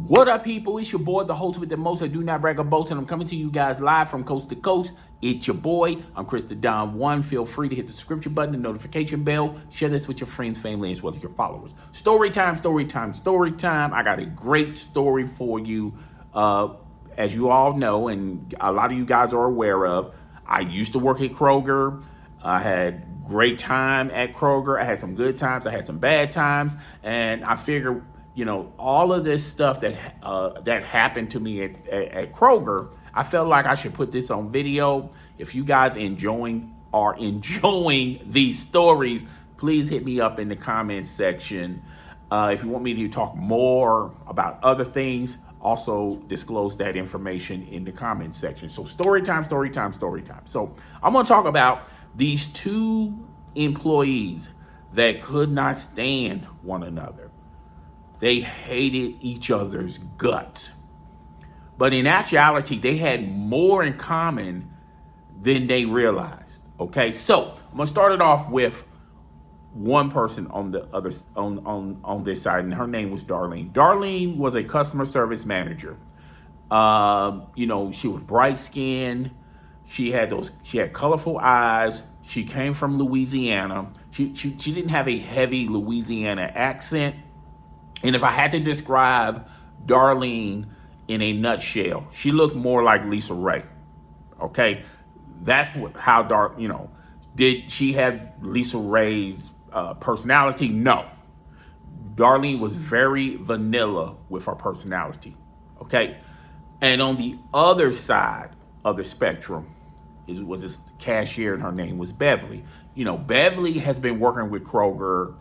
What up, people? It's your boy, the host with the most. I do not brag or boast, and I'm coming to you guys live from coast to coast. It's your boy. I'm Chris the Don One. Feel free to hit the subscription button, the notification bell. Share this with your friends, family, as well as your followers. Story time, story time, story time. I got a great story for you. As you all know, and a lot of you guys are aware of, I used to work at Kroger. I had great time at Kroger. I had some good times. I had some bad times, and I figured, all of this stuff that happened to me at Kroger, I felt like I should put this on video. If you guys are enjoying these stories, please hit me up in the comments section. If you want me to talk more about other things, also disclose that information in the comments section. So story time, story time, story time. So I'm going to talk about these two employees that could not stand one another. They hated each other's guts. But in actuality, they had more in common than they realized. Okay, so I'm gonna start it off with one person on the other on this side, and her name was Darlene. Darlene was a customer service manager. She was bright skinned. She had colorful eyes. She came from Louisiana. She didn't have a heavy Louisiana accent. And if I had to describe Darlene in a nutshell, she looked more like Lisa Ray. Okay, that's did she have Lisa Ray's personality? No. Darlene was very vanilla with her personality. Okay, and on the other side of the spectrum was this cashier, and her name was Beverly. Beverly has been working with Kroger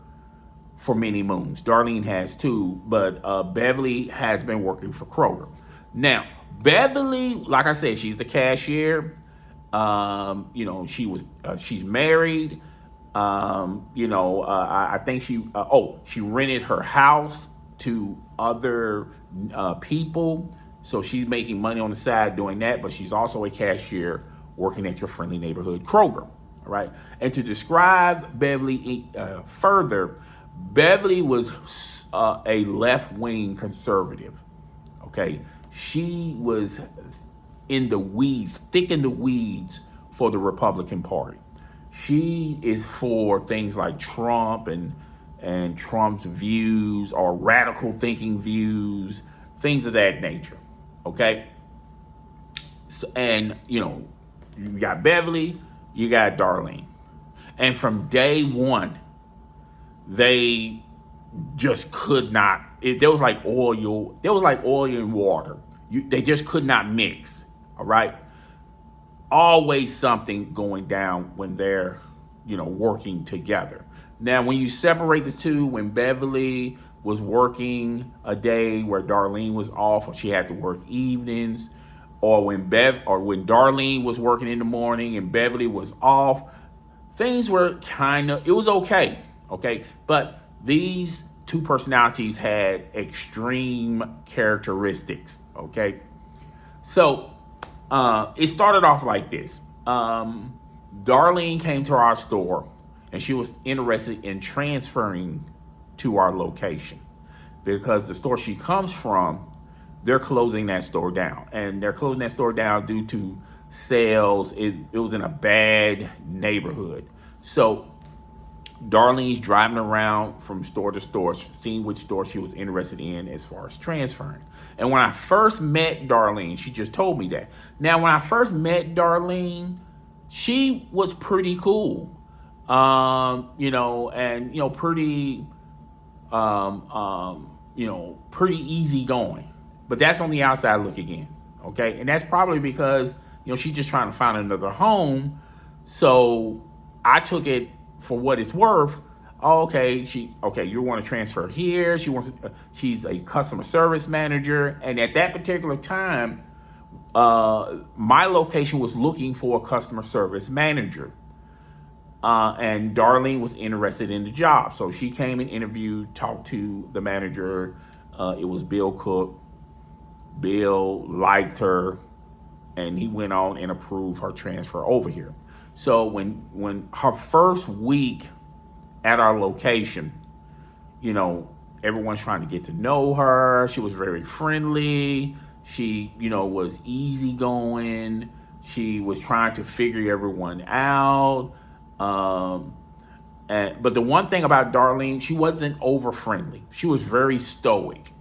for many moons. Darlene has too, but Beverly has been working for Kroger. Now, Beverly, like I said, she's the cashier. She's married. I think she rented her house to other people. So she's making money on the side doing that, but she's also a cashier working at your friendly neighborhood Kroger. All right. And to describe Beverly further, Beverly was a left-wing conservative. Okay. She was thick in the weeds for the Republican Party. She is for things like Trump and Trump's views, or radical thinking views, things of that nature. Okay. So, and you got Beverly, you got Darlene. And from day one, they just could not. There was like oil and water. They just could not mix. All right. Always something going down when they're, working together. Now, when you separate the two, when Beverly was working a day where Darlene was off, or she had to work evenings, or when Darlene was working in the morning and Beverly was off, things were it was okay. Okay. But these two personalities had extreme characteristics. Okay. So it started off like this. Darlene came to our store and she was interested in transferring to our location because the store she comes from, they're closing that store down. And they're closing that store down due to sales. It was in a bad neighborhood. So Darlene's driving around from store to store, seeing which store she was interested in as far as transferring. And when I first met Darlene, she just told me that. Now, when I first met Darlene, she was pretty cool, pretty easygoing. But that's on the outside looking in, okay? And that's probably because, she's just trying to find another home. So I took it for what it's worth. You want to transfer here. She's a customer service manager. And at that particular time, my location was looking for a customer service manager. And Darlene was interested in the job. So she came and interviewed, talked to the manager. It was Bill Cook. Bill liked her, and he went on and approved her transfer over here. So when her first week at our location, everyone's trying to get to know her. She was very friendly. She, was easygoing. She was trying to figure everyone out. But the one thing about Darlene, she wasn't over friendly. She was very stoic.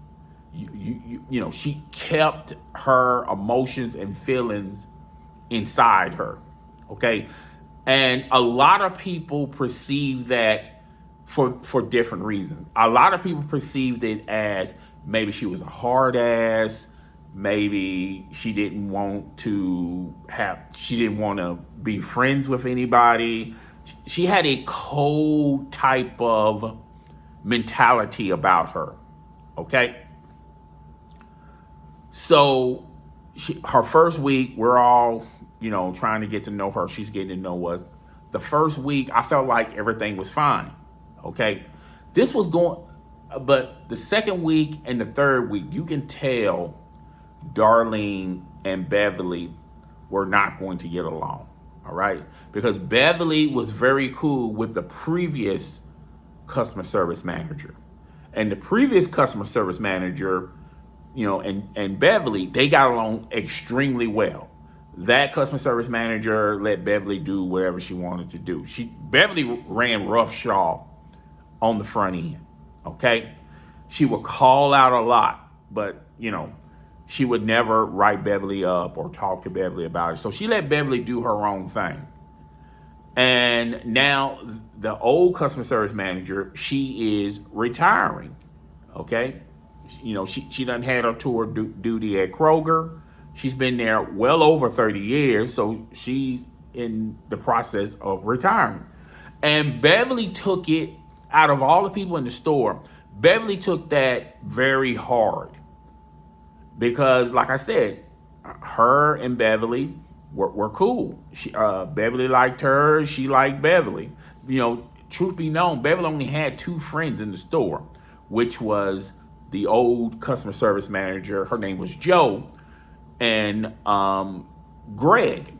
She kept her emotions and feelings inside her. Okay. And a lot of people perceive that for different reasons. A lot of people perceived it as maybe she was a hard ass. Maybe she didn't want to be friends with anybody. She had a cold type of mentality about her. Okay. So her first week, we're all, trying to get to know her. She's getting to know us. The first week, I felt like everything was fine. Okay. But the second week and the third week, you can tell Darlene and Beverly were not going to get along. All right. Because Beverly was very cool with the previous customer service manager. And the previous customer service manager, and Beverly, they got along extremely well. That customer service manager let Beverly do whatever she wanted to do. Beverly ran roughshod on the front end. Okay. She would call out a lot, but she would never write Beverly up or talk to Beverly about it. So she let Beverly do her own thing. And now the old customer service manager, she is retiring. Okay. She done had her tour duty at Kroger. She's been there well over 30 years. So she's in the process of retiring. And Beverly took it, out of all the people in the store, Beverly took that very hard. Because, like I said, her and Beverly were cool. Beverly liked her. She liked Beverly. Truth be known, Beverly only had two friends in the store, which was the old customer service manager. Her name was Joe, and Greg.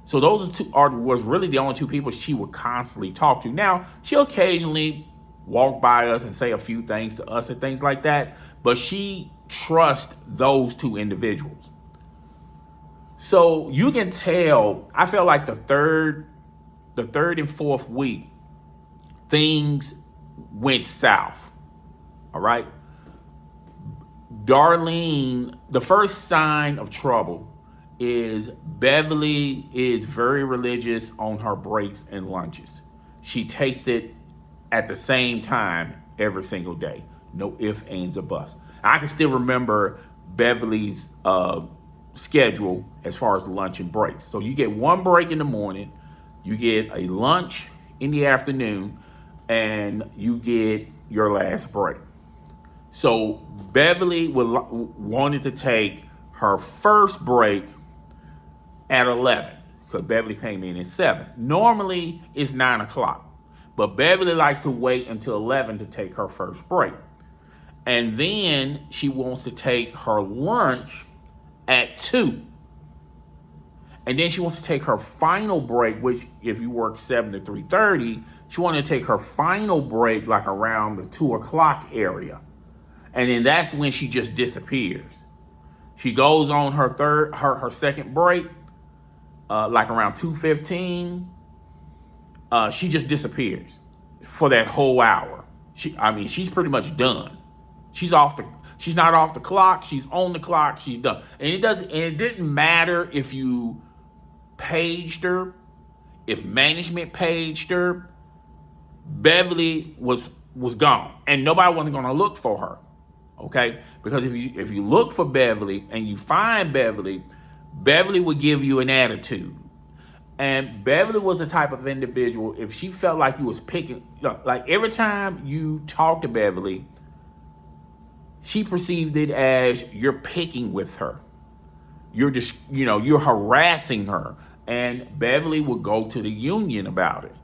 So those was really the only two people she would constantly talk to. Now, she'll occasionally walk by us and say a few things to us and things like that, but she trusts those two individuals. So you can tell, I felt like the third and fourth week, things went south. All right. Darlene, the first sign of trouble is Beverly is very religious on her breaks and lunches. She takes it at the same time every single day. No ifs, ands, or buts. I can still remember Beverly's schedule as far as lunch and breaks. So you get one break in the morning, you get a lunch in the afternoon, and you get your last break. So Beverly wanted to take her first break at 11 because Beverly came in at 7. Normally it's 9 o'clock, but Beverly likes to wait until 11 to take her first break. And then she wants to take her lunch at 2. And then she wants to take her final break, which if you work 7 to 3:30, she wanted to take her final break like around the 2 o'clock area. And then that's when she just disappears. She goes on her second break, like around 2:15. She just disappears for that whole hour. She's pretty much done. She's not off the clock. She's on the clock. She's done. And it didn't matter if you paged her, if management paged her. Beverly was gone, and nobody wasn't going to look for her. Okay, because if you look for Beverly and you find Beverly, Beverly would give you an attitude. And Beverly was the type of individual, if she felt like you was picking, like every time you talk to Beverly, she perceived it as you're picking with her. You're just, you're harassing her. And Beverly would go to the union about it.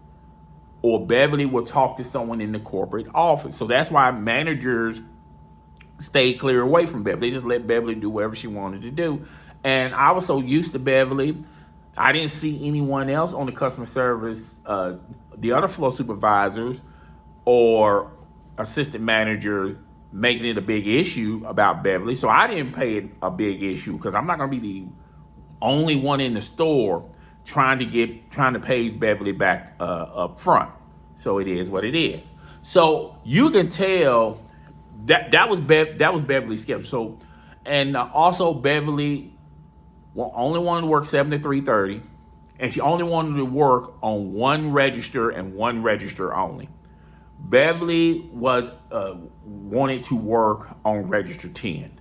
Or Beverly would talk to someone in the corporate office. So that's why managers stay clear away from Beverly. They just let Beverly do whatever she wanted to do. And I was so used to Beverly, I didn't see anyone else on the customer service, the other floor supervisors, or assistant managers making it a big issue about Beverly. So I didn't pay it a big issue because I'm not going to be the only one in the store trying to pay Beverly back up front. So it is what it is. So you can tell that was Beverly's schedule. So and also Beverly only wanted to work 7 to 3:30, and she only wanted to work on one register and one register only. Beverly wanted to work on register 10.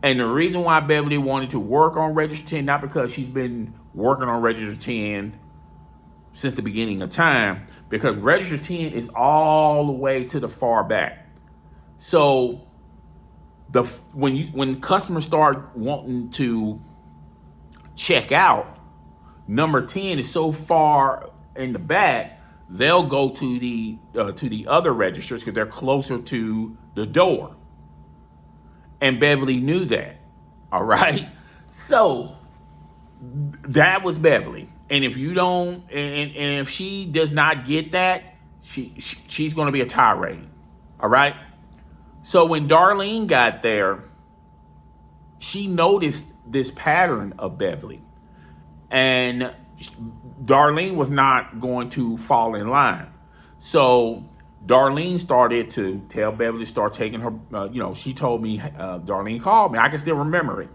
And the reason why Beverly wanted to work on register 10, not because she's been working on register 10 since the beginning of time, because register 10 is all the way to the far back. So when customers start wanting to check out, number 10 is so far in the back, they'll go to the other registers because they're closer to the door. And Beverly knew that. All right. So that was Beverly. And if you don't, and if she does not get that, she's going to be a tirade. All right. So when Darlene got there, she noticed this pattern of Beverly. And Darlene was not going to fall in line. So Darlene started to tell Beverly to start taking her, she told me, Darlene called me. I can still remember it.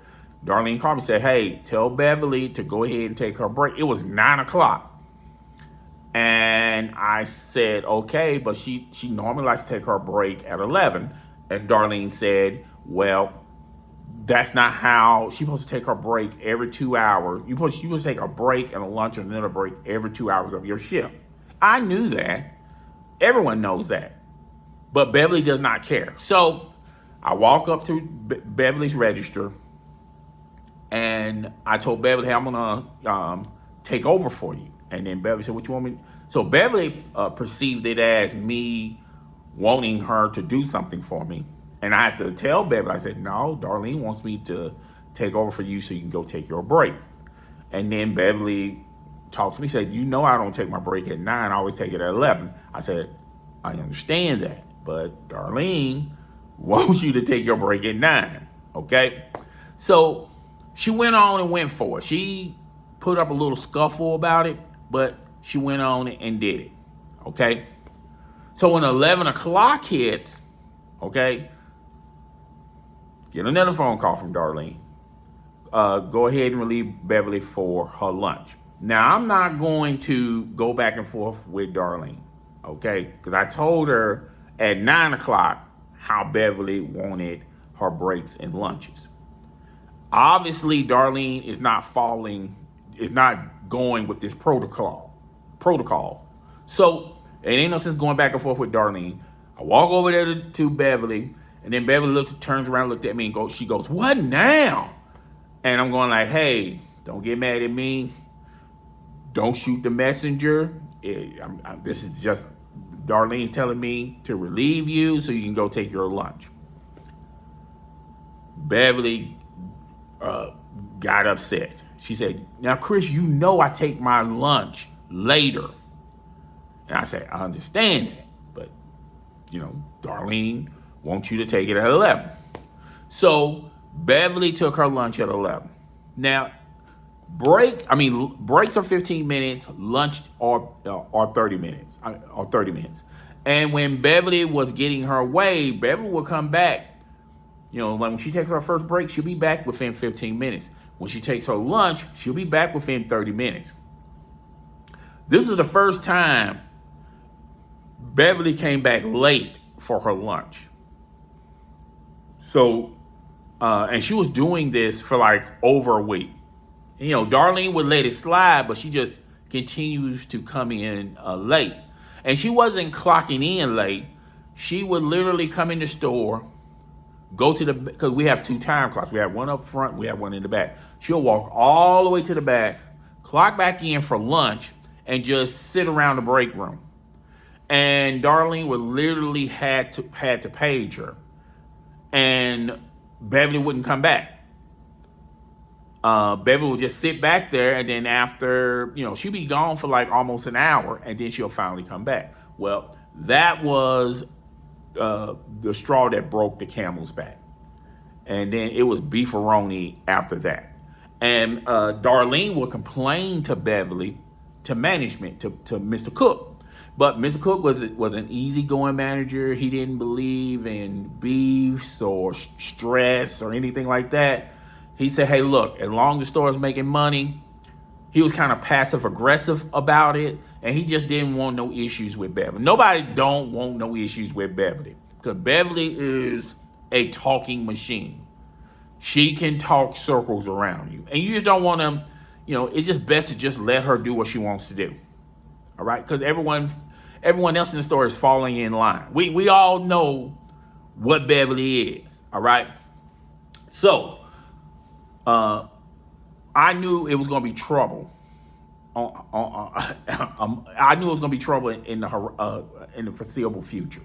Darlene called me and said, hey, tell Beverly to go ahead and take her break. It was 9 o'clock. And I said, okay, but she normally likes to take her break at 11. And Darlene said, well, that's not how she's supposed to take her break every 2 hours. You're supposed to take a break and a lunch and another break every 2 hours of your shift. I knew that. Everyone knows that. But Beverly does not care. So I walk up to Beverly's register and I told Beverly, hey, I'm going to take over for you. And then Beverly said, what you want me? So Beverly perceived it as me wanting her to do something for me. And I had to tell Beverly, I said, no, Darlene wants me to take over for you so you can go take your break. And then Beverly talked to me, said, I don't take my break at 9, I always take it at 11. I said, I understand that, but Darlene wants you to take your break at 9, okay? So she went on and went for it. She put up a little scuffle about it, but she went on and did it, okay? So when 11 o'clock hits, okay, get another phone call from Darlene. Go ahead and relieve Beverly for her lunch. Now, I'm not going to go back and forth with Darlene, okay? Because I told her at 9 o'clock how Beverly wanted her breaks and lunches. Obviously, Darlene is not going with this protocol. So it ain't no sense going back and forth with Darlene. I walk over there to Beverly, and then Beverly turns around, looked at me, and she goes, what now? And I'm going like, hey, don't get mad at me. Don't shoot the messenger. This is just Darlene's telling me to relieve you so you can go take your lunch. Beverly got upset. She said, now, Chris, I take my lunch later. And I said, I understand that. But, Darlene wants you to take it at 11. So Beverly took her lunch at 11. Now, breaks are 15 minutes, lunch are 30 minutes. And when Beverly was getting her way, Beverly would come back. When she takes her first break, she'll be back within 15 minutes. When she takes her lunch, she'll be back within 30 minutes. This is the first time Beverly came back late for her lunch. So, and she was doing this for like over a week. Darlene would let it slide, but she just continues to come in late. And she wasn't clocking in late. She would literally come in the store, because we have 2 time clocks. We have one up front, we have one in the back. She'll walk all the way to the back, clock back in for lunch, and just sit around the break room. And Darlene would literally had to page her. And Beverly wouldn't come back. Beverly would just sit back there, and then after, she'd be gone for like almost an hour, and then she'll finally come back. Well, that was the straw that broke the camel's back. And then it was beefaroni after that. And Darlene would complain to Beverly, to management, to Mr. Cook. But Mr. Cook was an easygoing manager. He didn't believe in beefs or stress or anything like that. He said, hey, look, as long as the store is making money, he was kind of passive aggressive about it. And he just didn't want no issues with Beverly. Nobody don't want no issues with Beverly. Because Beverly is a talking machine. She can talk circles around you. And you just don't want to, it's just best to just let her do what she wants to do. All right? Because everyone else in the store is falling in line. We all know what Beverly is. All right? So, I knew it was going to be trouble. I knew it was going to be trouble in the foreseeable future.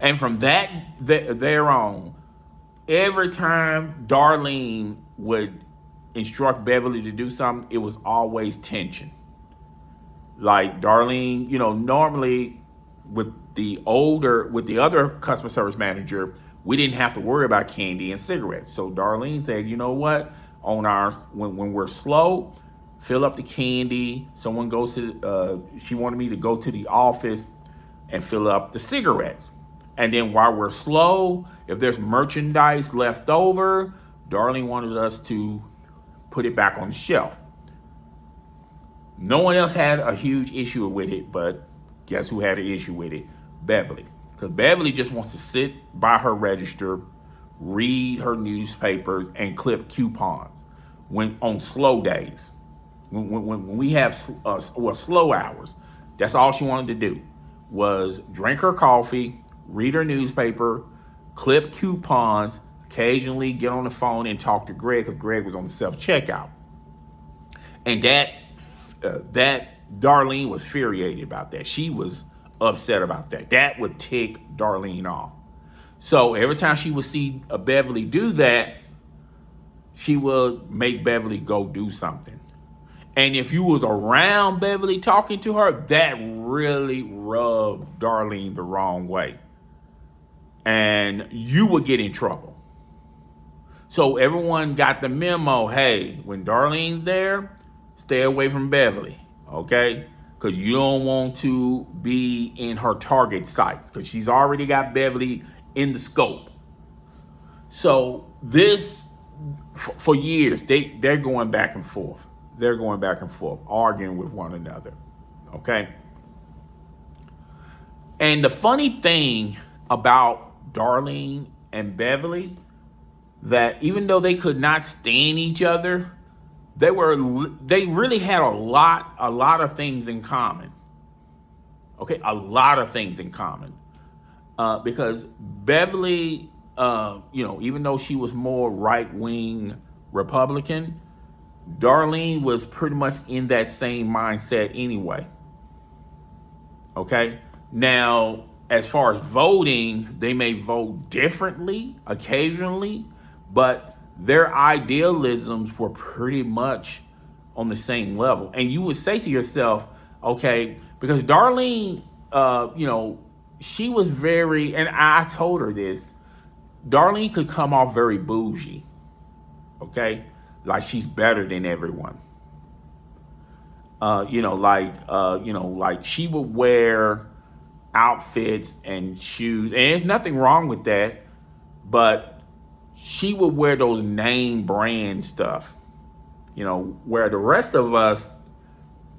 And from there on, every time Darlene would instruct Beverly to do something, it was always tension. Like Darlene, normally with the other customer service manager, we didn't have to worry about candy and cigarettes. So Darlene said, you know what? When we're slow, fill up the candy. Someone goes to, she wanted me to go to the office and fill up the cigarettes. And then while we're slow, if there's merchandise left over, Darlene wanted us to put it back on the shelf. No one else had a huge issue with it, but guess who had an issue with it? Beverly. Because Beverly just wants to sit by her register, read her newspapers, and clip coupons when on slow days. When we have slow hours, that's all she wanted to do was drink her coffee, read her newspaper, clip coupons, occasionally get on the phone and talk to Greg because Greg was on the self-checkout. And that Darlene was infuriated about that. She was upset about that. That would tick Darlene off. So every time she would see a Beverly do that, she would make Beverly go do something. And if you was around Beverly talking to her, that really rubbed Darlene the wrong way. And you would get in trouble. So everyone got the memo, hey, when Darlene's there, stay away from Beverly, okay? Because you don't want to be in her target sites because she's already got Beverly in the scope. So this, for years, they're going back and forth. They're going back and forth, arguing with one another, okay? And the funny thing about Darlene and Beverly, that even though they could not stand each other, they really had a lot of things in common. Okay, a lot of things in common. Because Beverly, even though she was more right-wing Republican, Darlene was pretty much in that same mindset anyway. Okay, now as far as voting, they may vote differently occasionally, but their idealisms were pretty much on the same level. And you would say to yourself, okay, because Darlene, she was very, and I told her this, Darlene could come off very bougie, okay? Like she's better than everyone. Like she would wear outfits and shoes, and there's nothing wrong with that, but she would wear those name brand stuff, where the rest of us,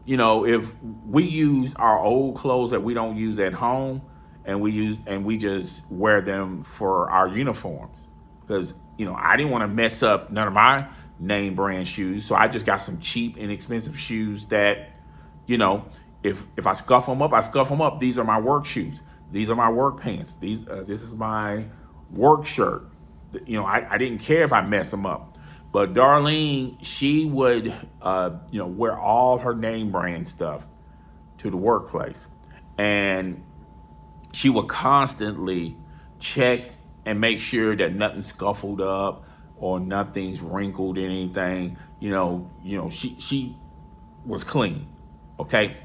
if we use our old clothes that we don't use at home and we just wear them for our uniforms, because I didn't want to mess up none of my name brand shoes, so I just got some cheap inexpensive shoes that if I scuff them up, I scuff them up. These are my work shoes. These are my work pants. This is my work shirt. I didn't care if I mess them up. But Darlene, she would, wear all her name brand stuff to the workplace. And she would constantly check and make sure that nothing's scuffled up or nothing's wrinkled or anything. She was clean, okay?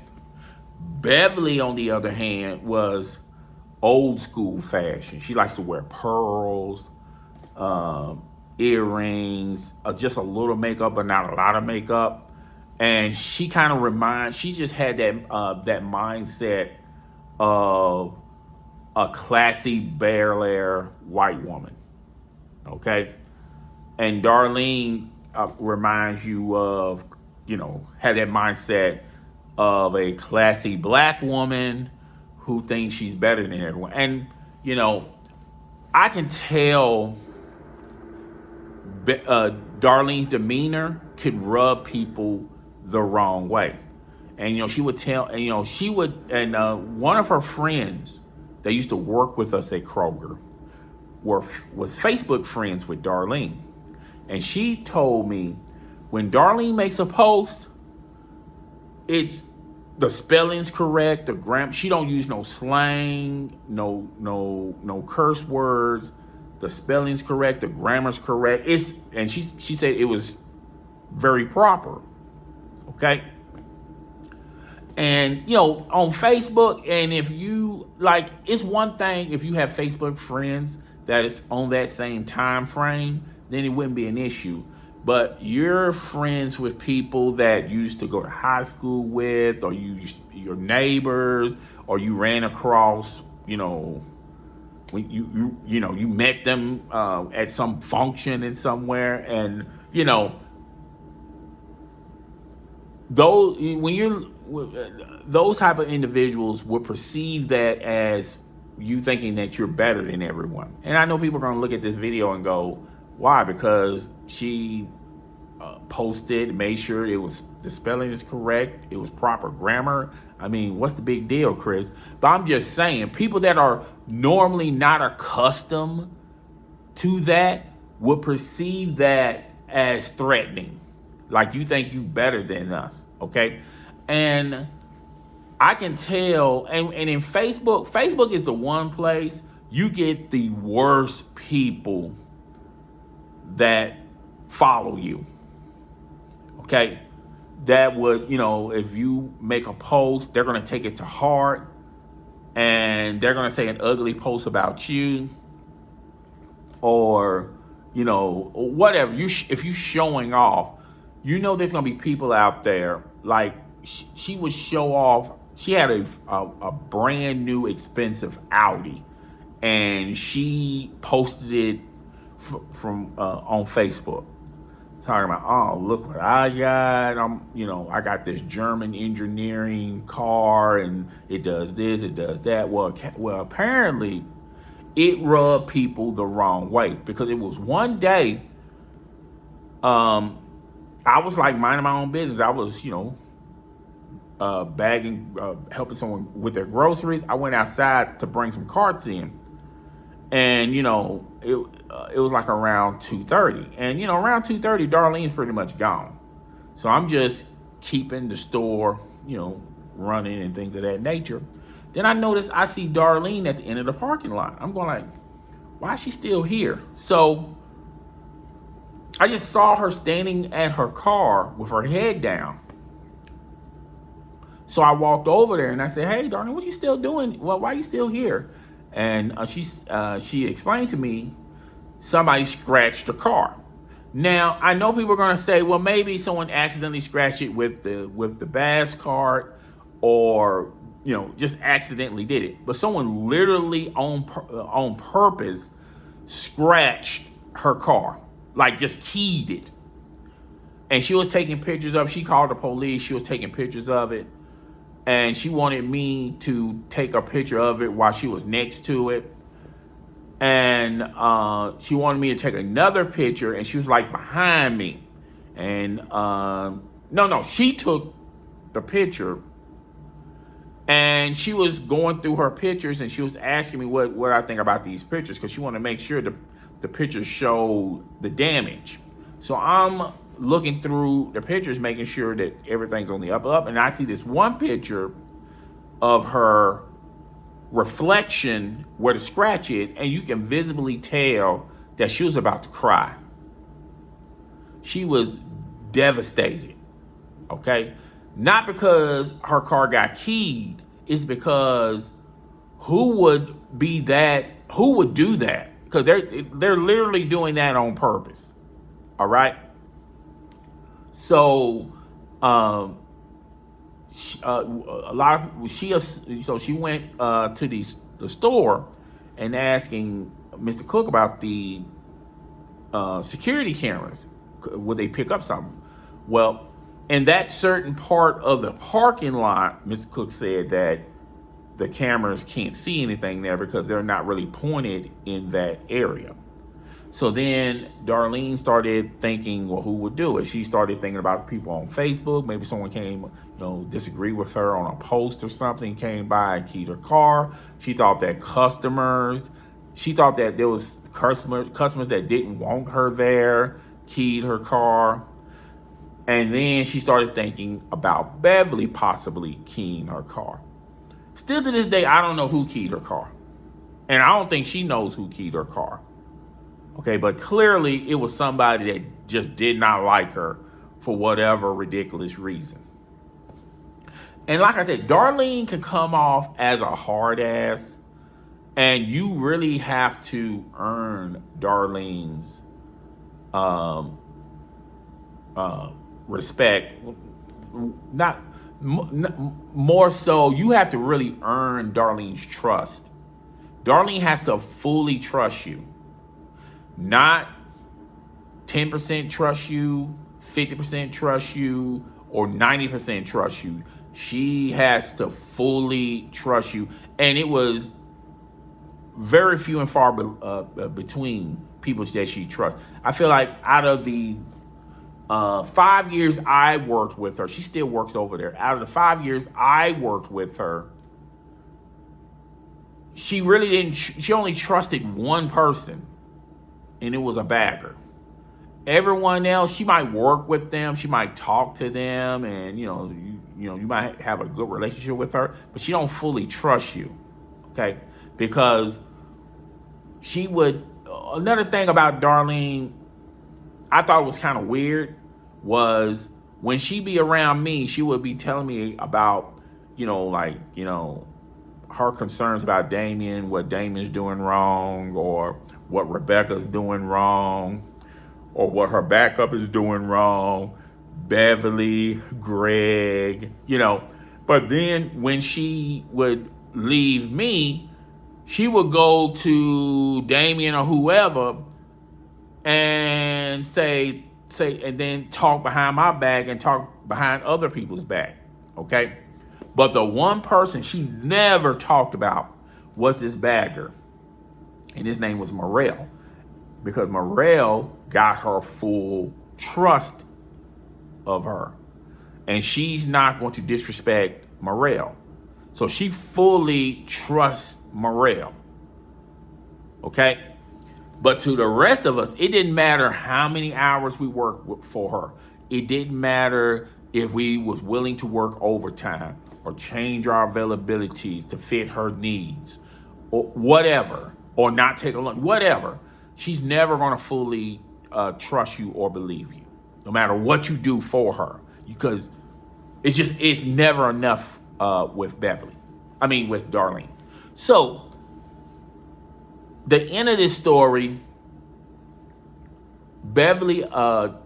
Beverly, on the other hand, was old school fashion. She likes to wear pearls, earrings, just a little makeup, but not a lot of makeup. And she kind of she just had that mindset of a classy Bel Air white woman. Okay, and Darlene reminds you of, had that mindset of a classy black woman who thinks she's better than everyone. And, I can tell Darlene's demeanor could rub people the wrong way. And, she would tell, and, one of her friends that used to work with us at Kroger was Facebook friends with Darlene. And she told me when Darlene makes a post, it's the spelling's correct, the grammar. She don't use no slang, no curse words. The spelling's correct, the grammar's correct. And she said it was very proper. Okay. And on Facebook, and if you it's one thing if you have Facebook friends that is on that same time frame, then it wouldn't be an issue. But you're friends with people that you used to go to high school with, or your neighbors, or you ran across, when you met them at some function in somewhere, and those type of individuals will perceive that as you thinking that you're better than everyone. And I know people are going to look at this video and go, why? Because she posted, made sure the spelling is correct, it was proper grammar. I mean, what's the big deal, Chris? But I'm just saying, people that are normally not accustomed to that would perceive that as threatening. Like you think you better than us, okay? And I can tell, and in Facebook is the one place you get the worst people that follow you. Okay? That would, if you make a post, they're going to take it to heart, and they're going to say an ugly post about you, or, whatever. If you're showing off, there's going to be people out there, like she would show off. She had a brand new expensive Audi, and she posted it from on Facebook, talking about, oh, look what I got. I got this German engineering car, and it does this, it does that. Well, apparently, it rubbed people the wrong way, because it was one day. I was like minding my own business. I was, bagging, helping someone with their groceries. I went outside to bring some carts in, and it was like around 2:30, and around 2:30, Darlene's pretty much gone. So I'm just keeping the store, running and things of that nature. Then I see Darlene at the end of the parking lot. I'm going like, why is she still here? So I just saw her standing at her car with her head down. So I walked over there and I said, hey, Darlene, what you still doing? Well, why are you still here? And she explained to me somebody scratched the car. Now, I know people are going to say, well, maybe someone accidentally scratched it with the Bass cart, or just accidentally did it. But someone literally on purpose scratched her car, like just keyed it. And she was taking pictures of it. She called the police. She was taking pictures of it. And she wanted me to take a picture of it while she was next to it. And she wanted me to take another picture, and she was like behind me. And she took the picture, and she was going through her pictures, and she was asking me what I think about these pictures, because she wanted to make sure the pictures showed the damage. So I'm looking through the pictures, making sure that everything's on the up, and I see this one picture of her reflection where the scratch is, and you can visibly tell that she was about to cry. She was devastated, okay? Not because her car got keyed, it's because who would be that? Who would do that? Because they're literally doing that on purpose. All right. So, a lot of she went to the store and asking Mr. Cook about the security cameras. Would they pick up something? Well, in that certain part of the parking lot, Mr. Cook said that the cameras can't see anything there because they're not really pointed in that area. So then Darlene started thinking, well, who would do it? She started thinking about people on Facebook. Maybe someone came, disagree with her on a post or something, came by and keyed her car. She thought that she thought that there was customers that didn't want her there, keyed her car. And then she started thinking about Beverly possibly keying her car. Still to this day, I don't know who keyed her car. And I don't think she knows who keyed her car. Okay, but clearly it was somebody that just did not like her for whatever ridiculous reason. And like I said, Darlene can come off as a hard ass, and you really have to earn Darlene's respect. Not more so, you have to really earn Darlene's trust. Darlene has to fully trust you. Not 10% trust you, 50% trust you, or 90% trust you. She has to fully trust you. And it was very few and far between people that she trusts. I feel like out of the 5 years I worked with her, she still works over there. Out of the 5 years I worked with her, she only trusted one person. And it was a bagger. Everyone else, she might work with them, she might talk to them, and you might have a good relationship with her, but she don't fully trust you, okay? Because she would. Another thing about Darlene, I thought was kind of weird, was when she be around me, she would be telling me about, her concerns about Damien, what Damien's doing wrong, or what Rebecca's doing wrong, or what her backup is doing wrong, Beverly, Greg, But then when she would leave me, she would go to Damien or whoever and say, and then talk behind my back and talk behind other people's back, okay? But the one person she never talked about was this bagger. And his name was Morrell. Because Morrell got her full trust of her. And she's not going to disrespect Morrell. So she fully trusts Morrell. Okay? But to the rest of us, it didn't matter how many hours we worked for her. It didn't matter if we was willing to work overtime or change our availabilities to fit her needs or whatever, or not take a lunch, whatever. She's never going to fully trust you or believe you, no matter what you do for her, because it's never enough with Darlene. So the end of this story, Beverly, after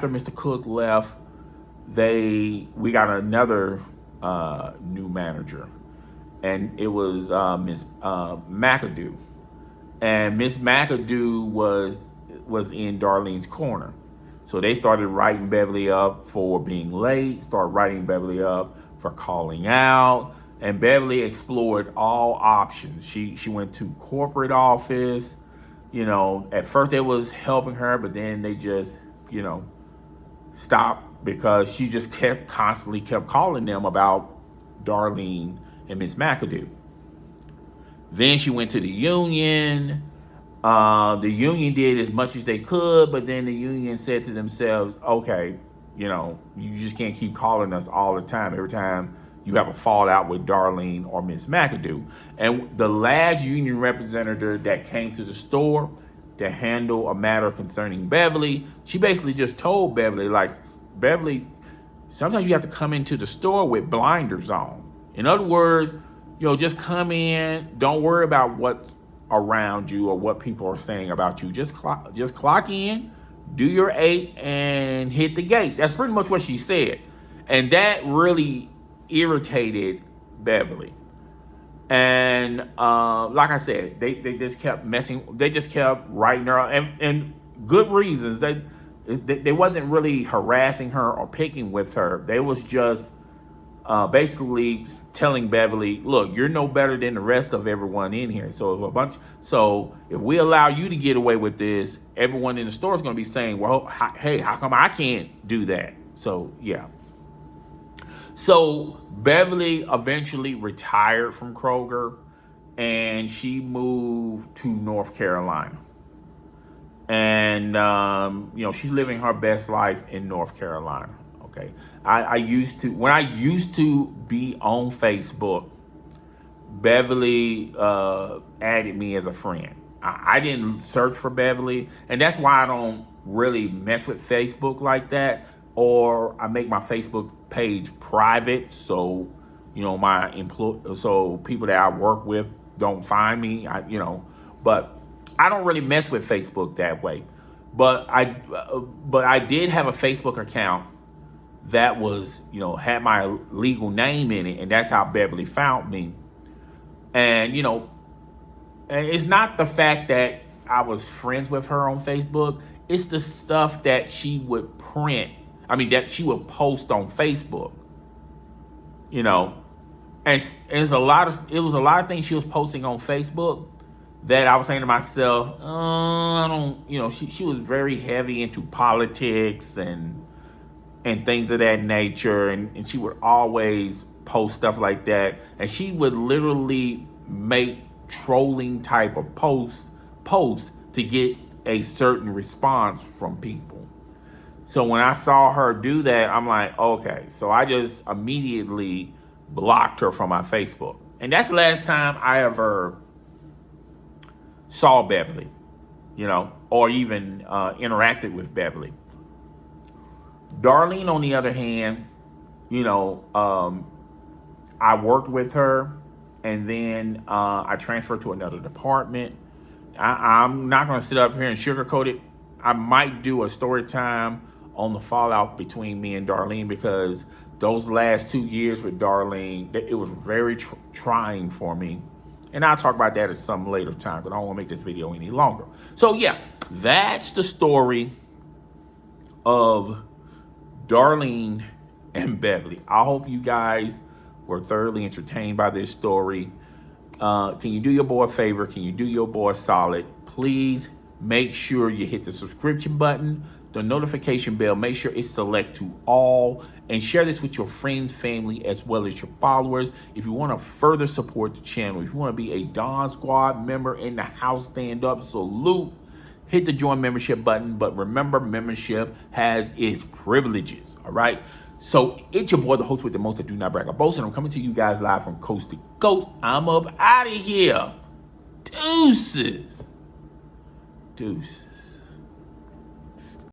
Mr. Cook left, we got another new manager, and it was Miss McAdoo, and Miss McAdoo was in Darlene's corner. So they started writing Beverly up for being late, started writing Beverly up for calling out, and Beverly explored all options. She went to corporate office. At first it was helping her, but then they just, stopped, because she just constantly kept calling them about Darlene and Miss McAdoo. Then she went to the union. The union did as much as they could, but then the union said to themselves, okay, you just can't keep calling us all the time. Every time you have a fallout with Darlene or Miss McAdoo. And the last union representative that came to the store to handle a matter concerning Beverly, she basically just told Beverly, Beverly, sometimes you have to come into the store with blinders on. In other words, just come in. Don't worry about what's around you or what people are saying about you. Just clock in, do your 8, and hit the gate. That's pretty much what she said. And that really irritated Beverly. And like I said, they just kept messing. They just kept writing her, and good reasons. They wasn't really harassing her or picking with her. They was just basically telling Beverly, "Look, you're no better than the rest of everyone in here. So if we allow you to get away with this, everyone in the store is going to be saying, well, hey, how come I can't do that?" So yeah. So Beverly eventually retired from Kroger, and she moved to North Carolina. And she's living her best life in North Carolina. Okay, when I used to be on Facebook, Beverly added me as a friend. I didn't search for Beverly, and that's why I don't really mess with Facebook like that. Or I make my Facebook page private, so so people that I work with don't find me. But I don't really mess with Facebook that way. But I did have a Facebook account that was had my legal name in it, and that's how Beverly found me. And and it's not the fact that I was friends with her on Facebook. It's the stuff that she would that she would post on Facebook. And it was a lot of things she was posting on Facebook that I was saying to myself, I don't, she was very heavy into politics and things of that nature, and she would always post stuff like that, and she would literally make trolling type of posts to get a certain response from people. So when I saw her do that, I'm like, okay. So I just immediately blocked her from my Facebook. And that's the last time I ever saw Beverly, or even interacted with Beverly. Darlene, on the other hand, I worked with her, and then I transferred to another department. I'm not going to sit up here and sugarcoat it. I might do a story time on the fallout between me and Darlene, because those last 2 years with Darlene, it was very trying for me. And I'll talk about that at some later time, but I don't want to make this video any longer. So yeah, that's the story of Darlene and Beverly. I hope you guys were thoroughly entertained by this story. Can you do your boy a favor? Can you do your boy a solid? Please make sure you hit the subscription button, the notification bell. Make sure it's select to all, and share this with your friends, family, as well as your followers. If you want to further support the channel, if you want to be a Don Squad member in the house, stand up, salute, hit the join membership button. But remember, membership has its privileges, all right? So it's your boy, the host with the most that do not brag or boast, and I'm coming to you guys live from coast to coast. I'm up out of here. Deuces.